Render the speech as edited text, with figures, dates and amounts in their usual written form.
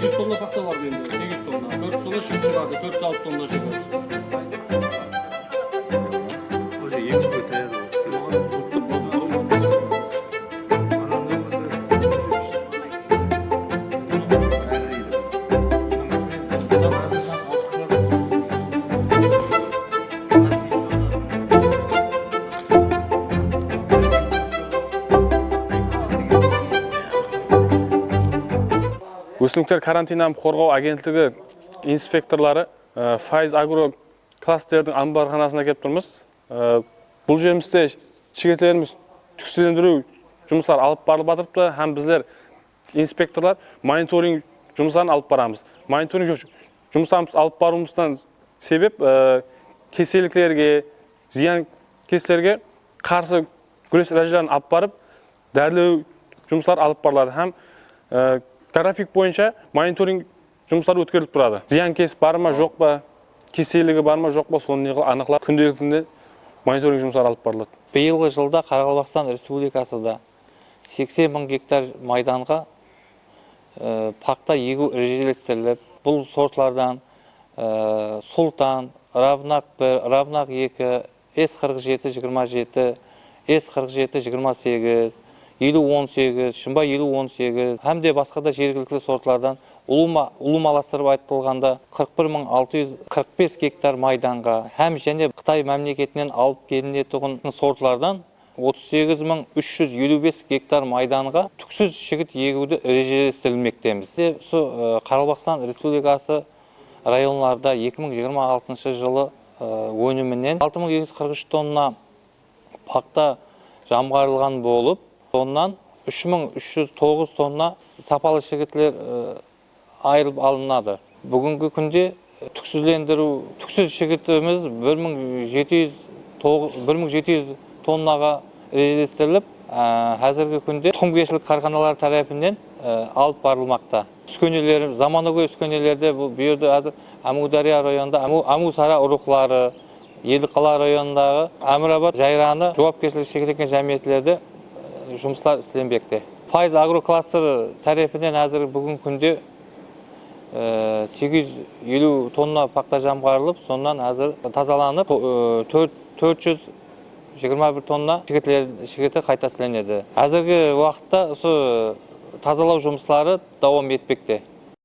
800 tonna paxta var endi. 800 tonna. 400 tonna shift chiqadi, 406 tonna chiqadi. O'sha eksport tayyor. O'simliklar karantindan qo'rg'ov agentligi inspektorlari Faiz Agro klasterning ambarxonasida kelib turibmiz. Bu yerimizda chigitlarimiz tuksizlantiruv жұмыстар alib borib turibdi. Ham bizlar inspektorlar monitoring жұмыстарын alib boramiz. Monitoring жұмыстарimiz alib borishimizdan sebep kasalliklarga, ziyon keslerге qarshi kurash rejalarini alib borib, darlov жұмыстар alib boriladi. Ham grafik bo'yicha monitoring жұмыстары o'tkazilib turadi. Ziyon kes barmi, yo'qmi, kasalligi barmi, yo'qmi, sonni aniqlab kundalikda monitoring жұмыстары alib boriladi. Биылғы жылда Қарақалпақстан Республикасында 80 мың гектар майданға пақта егу режелестіріліп, бұл сортлардан Сұлтан, Равнақ 1, Равнақ 2, S47-27, S47-28, 50-18, Шымбай 50-18, әмде басқа да жергілікті сортлардан ұлымаластырып айтылғанда 41.645 гектар майданға, әм және Қытай мемлекетінен алып келінетұғын сортлардан 38.355 гектар майданға түксіз шігіт егуді режелестірілмектеміз. Қарақалпақстан Республикасы районларда 2026 жылы өнімінен 6243 тонна пақта жамғарылған болып, оннан 3309 тонна сапалы шігітлер айырылып алынады. Бүгінгі күнде түксіз шігітіміз 1700 тоннаға режелестіріліп, әзіргі күнде тұқымгершілік қарханалар тарапынан алып барылмақта. Заманауи үскөнелерде бұл жерде әзір Әмудария районында Әмусара ұрықлары, Едіқала районындағы Әмірабад жайраны жауапкершілігі шектелген жәмиетлерде жұмыстар істелінбекте. Файз агрокластері тарапынан әзір бүгін күнде 850 тонна пақта жамғарылып, сондан әзір тазаланып 421 тонна шігіті қайта істелінеді. Әзіргі уақытта тазалау жұмыстары давам етпекте.